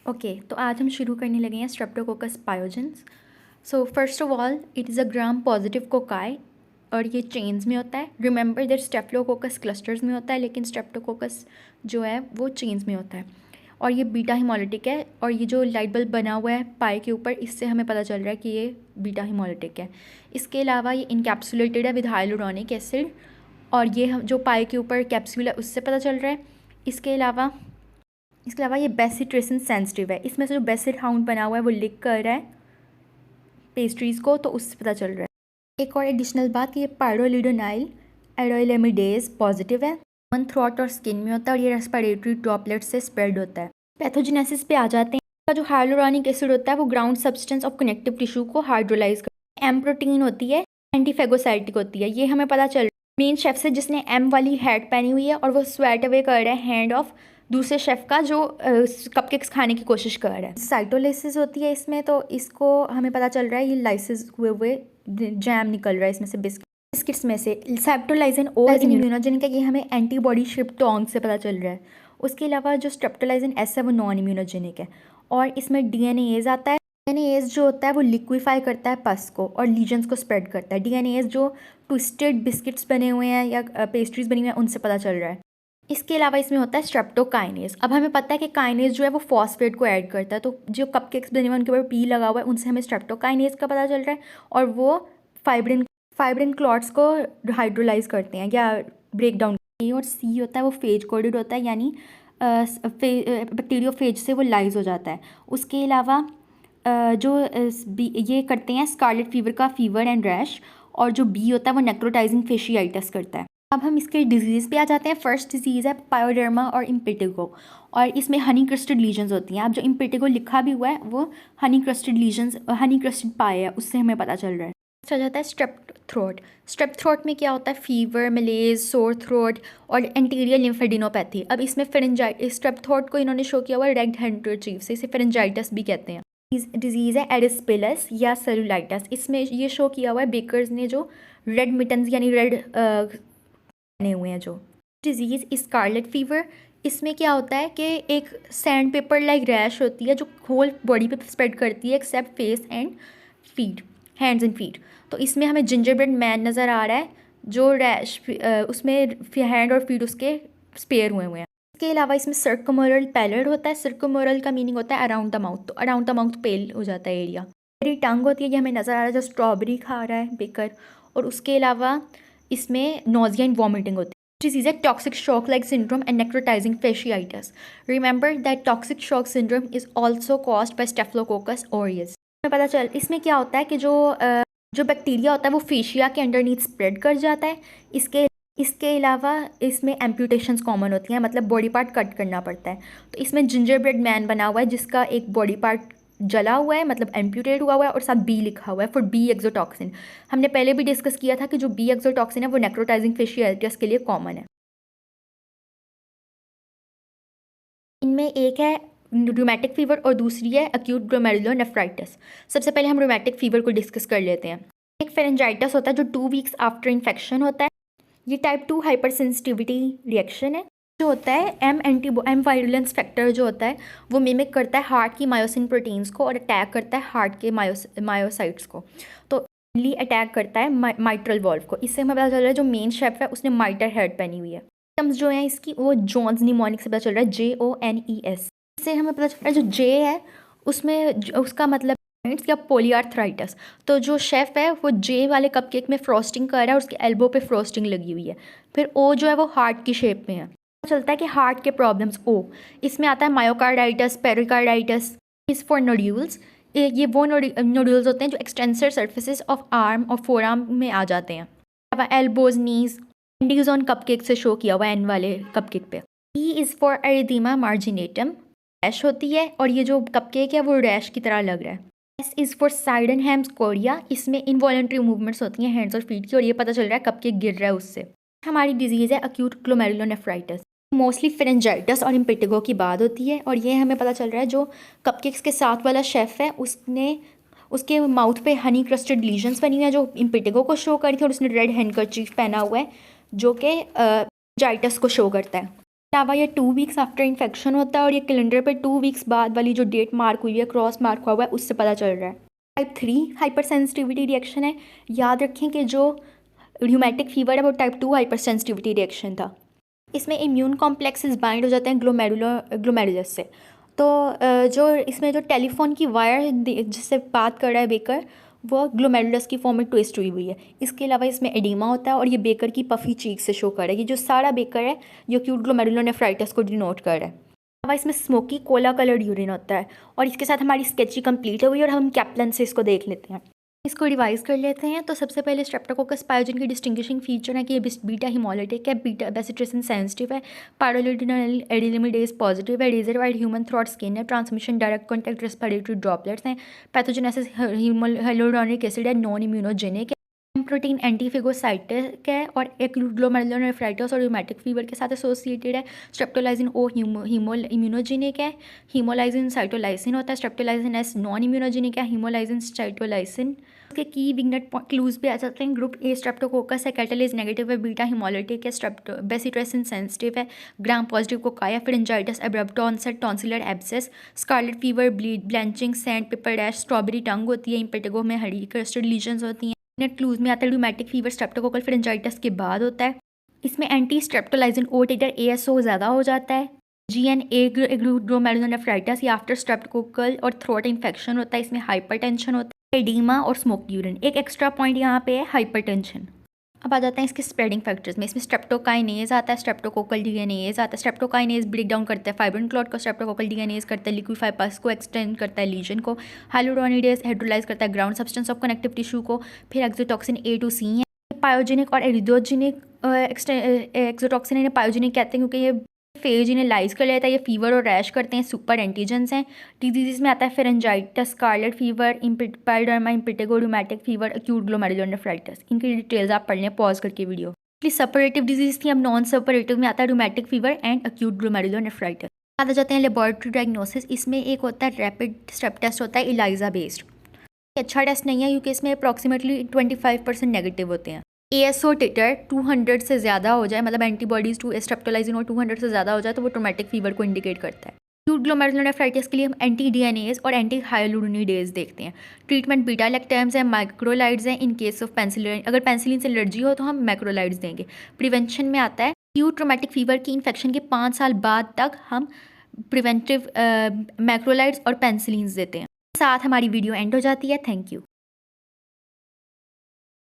Okay, तो आज हम शुरू करने लगे हैं Streptococcus pyogenes. So first of all it is a gram positive cocci और ये चेन्स में होता है। रिमेंबर दैट स्टेफ्लोकोकस क्लस्टर्स में होता है, लेकिन स्ट्रेप्टोकोकस जो है वो चेन्स में होता है। और ये बीटा हिमोलिटिक है, और ये जो लाइट बल्ब बना हुआ है पाए के ऊपर, इससे हमें पता चल रहा है कि ये बीटा हिमोलिटिक है। इसके अलावा ये इनकैप्सुलेटेड है विद हाइलुरोनिक एसिड, और ये हम जो पाए के ऊपर कैप्सूल है उससे पता चल रहा है। इसके अलावा ये बेसिट्रेसन सेंसिटिव है। इसमें से जो बेसिट हाउंड बना हुआ है वो लिक कर रहा है पेस्ट्रीज़ को, तो उससे पता चल रहा है। एक और एडिशनल बात कि ये पायरोलिडोनाइल एरोइलेमिडेज पॉजिटिव है। मन, थ्रोट और स्किन में होता है, और ये रेस्पिरेटरी ड्रॉपलेट से स्प्रेड होता है। पैथोजेनेसिस पे आ जाते हैं। इसका जो हाइलुरोनिक एसिड होता है वो ground substance of connective tissue को हाइड्रोलाइज करता है। एम प्रोटीन होती है, एंटीफेगोसाइटिक होती है। ये हमें पता चल रहा है मेन शेफ से, जिसने एम वाली हैट पहनी हुई है और वो स्वेट अवे कर रहा है हैंड ऑफ दूसरे शेफ़ का जो कपकेक्स खाने की कोशिश कर रहा है। साइटोलिसिस होती है इसमें, तो इसको हमें पता चल रहा है ये लाइसिस हुए जैम निकल रहा है इसमें से बिस्किट्स में से। सेप्टोलाइजन ओ इम्यूनोजेनिक है, ये हमें एंटीबॉडी श्रिप्टोंग से पता चल रहा है। उसके अलावा जो स्ट्रेप्टोलाइजन एस है वो नॉन इम्यूनोजेनिक है, और इसमें डीएनएज आता है। डीएनएज जो होता है वो लिक्विफाई करता है पस को और लीजन्स को स्प्रेड करता है। डीएनएज जो ट्विस्टेड बिस्किट्स बने हुए हैं या पेस्ट्रीज बनी हुई हैं उनसे पता चल रहा है। इसके अलावा इसमें होता है स्ट्रेप्टोकाइनेज। अब हमें पता है कि काइनेज जो है वो फॉस्फेट को ऐड करता है, तो जो कपकेक्स बने हुए हैं उनके ऊपर पी लगा हुआ है, उनसे हमें स्ट्रेप्टोकाइनेज का पता चल रहा है, और वो फाइब्रिन क्लॉट्स को हाइड्रोलाइज करते हैं या ब्रेक डाउन। ए और सी होता है वो फेज कोडेड होता है, यानी बैक्टीरियोफेज से वो लाइज हो जाता है। उसके अलावा जो ये करते हैं स्कारलेट फीवर का फीवर एंड रैश, और जो बी होता है वो नेक्रोटाइजिंग फेशियाइटिस करता है। अब हम इसके डिजीज़ पे आ जाते हैं। फर्स्ट डिजीज़ है पायोडर्मा और इम्पिटिगो, और इसमें हनी क्रस्टेड लीजन्स होती हैं। अब जो इम्पिटिगो लिखा भी हुआ है वो Honey crusted lesions, Honey crusted पाए है, उससे हमें पता चल रहा है। चल जाता है स्ट्रेप थ्रोट। स्ट्रेप थ्रोट में क्या होता है? फीवर, मलेज, सोर थ्रोट और एंटीरियर लिम्फेडिनोपैथी। अब इसमें स्ट्रेप थ्रोट को इन्होंने शो किया हुआ है रेड हैंडकरचीफ से, इसे फेरेंजाइटिस भी कहते हैं। डिजीज़ है एडिस्पिलस या सेलुलाइटिस। इसमें ये शो किया हुआ है बेकर्स ने, जो रेड मिटन्स यानी रेड बने हुए हैं। जो डिजीज़ स्कारलेट फीवर, इसमें क्या होता है कि एक सैंड पेपर लाइक रैश होती है जो होल बॉडी पे स्प्रेड करती है except face and feet, hands and feet. तो इसमें हमें जिंजरब्रेड मैन नज़र आ रहा है, जो रैश उसमें हैंड और फीट उसके स्पेयर हुए हुए हैं। इसके अलावा इसमें सर्कुमोरल पैलेट होता है। सर्कुमोरल का मीनिंग होता है अराउंड द माउथ, तो अराउंड द माउथ पेल हो जाता है एरिया। मेरी टंग होती है, ये हमें नज़र आ रहा है जो स्ट्रॉबेरी खा रहा है बेकर। और उसके अलावा इसमें नोजिया एंड वॉमिटिंग होती है। डिजीज़ है toxic shock like syndrome and necrotising fasciitis. Remember that toxic shock syndrome is also caused by Staphylococcus aureus. हमें पता चल इसमें क्या होता है कि जो बैक्टीरिया होता है वो फेशिया के अंडरनीथ स्प्रेड कर जाता है। इसके अलावा इसमें एम्प्यूटेशंस कॉमन होती हैं, मतलब बॉडी पार्ट कट करना पड़ता है। तो इसमें जिंजरब्रेड मैन बना हुआ है जिसका एक बॉडी पार्ट जला हुआ है, मतलब एम्प्यूटेड हुआ हुआ है, और साथ बी लिखा हुआ है फॉर बी एक्सोटॉक्सिन। हमने पहले भी डिस्कस किया था कि जो बी एक्सोटॉक्सिन है वो नेक्रोटाइजिंग फेशियाइटिस के लिए कॉमन है। इनमें एक है रूमेटिक फीवर और दूसरी है एक्यूट ग्लोमेरुलोनेफ्राइटिस। सबसे पहले हम रूमेटिक फीवर को डिस्कस कर लेते हैं। एक फेरेंजाइटिस होता है जो 2 वीक्स आफ्टर इन्फेक्शन होता है। ये टाइप 2 हाइपर सेंसिटिविटी रिएक्शन है। जो होता है एम वायरुलेंस फैक्टर जो होता है वो मिमिक करता है हार्ट की मायोसिन प्रोटीन्स को और अटैक करता है हार्ट के मायोसाइट्स को। तो मेनली अटैक करता है माइट्रल वॉल्व को। इससे हमें पता चल रहा है जो मेन शेफ है उसने माइटर हेड पहनी हुई है। सिम्टम्स जो हैं इसकी वो जॉन्स निमोनिक से पता चल रहा है, JONES। इससे हमें पता चल रहा है जो जे है उसमें उसका मतलब या पोलीआर्थराइटिस। तो जो शेफ़ है वो जे वाले कपकेक में फ्रॉस्टिंग कर रहा है, उसके एल्बो पे फ्रॉस्टिंग लगी हुई है। फिर ओ जो है वो हार्ट की शेप में है। पता चलता है कि हार्ट के प्रॉब्लम्स ओ। इसमें आता है myocarditis, pericarditis. Is for nodules. ये वो नोड्यूल्स होते हैं जो एक्सटेंसर सर्फेसिस ऑफ आर्म और फोर आर्म में आ जाते हैं। Elbows, knees, Andes on cupcake से शो किया हुआ एन वाले कपकेक पे। E is for erythema मार्जिनेटम। Rash होती है और ये जो कपकेक है वो रैश की तरह लग रहा है। S is for Sydenham's chorea. इसमें इनवॉलेंट्री मूवमेंट्स होती हैं हैंड्स और फीट की, और ये पता चल रहा है कपकेक गिर रहा है उससे। हमारी डिजीज़ है एक्यूट ग्लोमेरुलोनेफ्राइटिस। मोस्टली फेरेंजाइटिस और इम्पिटिगो की बात होती है, और ये हमें पता चल रहा है जो कपकेक्स के साथ वाला शेफ़ है उसके माउथ पे हनी क्रस्टेड लीजन्स बनी हुई है जो इम्पिटिगो को शो करी थी, और उसने रेड हैंडकरचीफ पहना हुआ है जो कि जाइटस को शो करता है। अलावा ये 2 वीक्स आफ्टर इन्फेक्शन होता है और ये कैलेंडर पे 2 वीक्स बाद वाली जो डेट मार्क हुई है, क्रॉस मार्क हुआ है, उससे पता चल रहा है। टाइप 3 हाइपर सेंसिटिविटी रिएक्शन है। याद रखें कि जो र्यूमेटिक फीवर है वो टाइप 2 हाइपर सेंसिटिविटी रिएक्शन था। इसमें इम्यून कॉम्प्लेक्सेस बाइंड हो जाते हैं ग्लोमेरुलस से। तो जो इसमें जो टेलीफोन की वायर जिससे बात कर रहा है बेकर, वो ग्लोमेरुलस की फॉर्म में ट्विस्ट हुई हुई है। इसके अलावा इसमें एडिमा होता है और ये बेकर की पफी चीक से शो कर रहा है। ये जो सारा बेकर है ये एक्यूट ग्लोमेरुलोनेफ्राइटिस को डिनोट कर रहा है। अलावा इसमें स्मोकी कोला कलर्ड यूरिन होता है। और इसके साथ हमारी स्केची कंप्लीट हुई और हम कैप्लन से इसको देख लेते हैं। इसको रिवाइज कर लेते हैं। तो सबसे पहले स्ट्रेप्टोकोकस पायोजन की डिस्टिंग्विशिंग फीचर है कि ये बीटा हिमोलिटिक है, बीटा बेसिट्रिसन सेंसिटिव है, पायरोलिडिनल एडिलिमिडेज पॉजिटिव है, reservoir human throat skin है, transmission direct contact respiratory droplets हैं, पैथोजेनेसिस हाइलुरोनिक एसिड है, नॉन इम्यूनोजेनिक है, प्रोटीन एंटीफिगोसाइटिक है और एक्यूट ग्लोमेरुलोनेफ्राइटिस और र्यूमेटिक फीवर के साथ एसोसिएटेड है। स्ट्रेप्टोलाइसिन ओ इम्यूनोजेनिक है, हीमोलाइसिन साइटोलाइसिन होता है, स्ट्रेप्टोलाइसिन एस नॉन इम्यूनोजेनिक है, हीमोलाइसिन साइटोलाइसिन। उसके की विग्नेट क्लूज पे आ जाते हैं। ग्रुप ए स्ट्रेप्टोकोकस है, कैटलिस नेगेटिव है, बीटा हिमोलिटिक है, बेसिट्रेसिन सेंसिटिव है, gram positive cocci, pharyngitis abrupt onset tonsillar abscess, scarlet fever, blanching, sandpaper rash, strawberry tongue होती है, इम्पेटिगो में हरी क्रस्टेड लीजन्स होती हैं। नेट क्लूज में आता है र्यूमेटिक फीवर स्ट्रेप्टोकोकल फ्रिंजाइटिस के बाद होता है। इसमें anti streptolysin O titre ASO ज़्यादा हो जाता है। GNA ग्लोमेरुलोनेफ्राइटिस या आफ्टर स्ट्रेप्टोकोकल और थ्रोट इन्फेक्शन होता है। इसमें हाइपरटेंशन होता है, एडीमा और स्मोक यूरिन। एक एक्स्ट्रा पॉइंट यहाँ पे है हाइपरटेंशन। अब आ जाते हैं इसके स्प्रेडिंग फैक्टर्स में। इसमें स्ट्रेप्टोकाइनेज आता है, स्ट्रेप्टोकोकल डीएनएज आता है। स्ट्रेप्टोकाइनेज ब्रेक डाउन करता है फाइब्रिन क्लॉट को, स्ट्रेप्टोकोकल डीएनएज करता है लिक्विफाई पस को, एक्सटेंड करता है लीजन को, हाइलुरोनिडेज हाइड्रोलाइज करता है ground substance of connective tissue को। फिर एक्सोटॉक्सिन A to C है। पायोजेनिक और एरिडोजेनिक एक्सोटॉक्सिन इन्हें पायोजेनिक कहते हैं क्योंकि ये फेज इन्हें लाइज कर लेता है। ये फीवर और रैश करते हैं, सुपर एंटीजेंस हैं। डिजीज में आता है pharyngitis, scarlet fever, pyoderma, impetigo, rheumatic fever, acute glomerulonephritis. इनकी डिटेल्स आप पढ़ लें पॉज करके वीडियो। सेपरेटिव डिजीज थी, अब नॉन सेपरेटिव में आता है rheumatic fever and acute glomerulonephritis. आ जाते हैं लेबोरेटरी डायग्नोसिस। इसमें एक होता है रैपिड स्टेप टेस्ट होता है ELISA बेस्ड। अच्छा टेस्ट नहीं है क्योंकि इसमें अप्रॉक्सीमेटली 25% नेगेटिव होते हैं। ASO टिटर 200 से ज़्यादा हो जाए, मतलब एंटीबॉडीज़ टू स्ट्रेप्टोलाइसिन और 200 से ज़्यादा हो जाए तो वो ट्रोमेटिक फीवर को इंडिकेट करता है। एक्यूट ग्लोमेरुलोनेफ्राइटिस के लिए हम एंटी डीएनएज और एंटी हाइलुरोनिडेज देखते हैं। ट्रीटमेंट बीटा लैक्टम्स हैं, माइक्रोलाइड्स हैं। इन केस ऑफ पेंसिलिन, अगर पेंसिलिन से एलर्जी हो तो हम मैक्रोलाइड्स देंगे। प्रिवेंशन में आता है एक्यूट ट्रोमेटिक फीवर की इन्फेक्शन के 5 साल बाद तक हम प्रिवेंटिव मैक्रोलाइड्स और पेंसिलिन्स देते हैं। साथ हमारी वीडियो एंड हो जाती है। Thank you.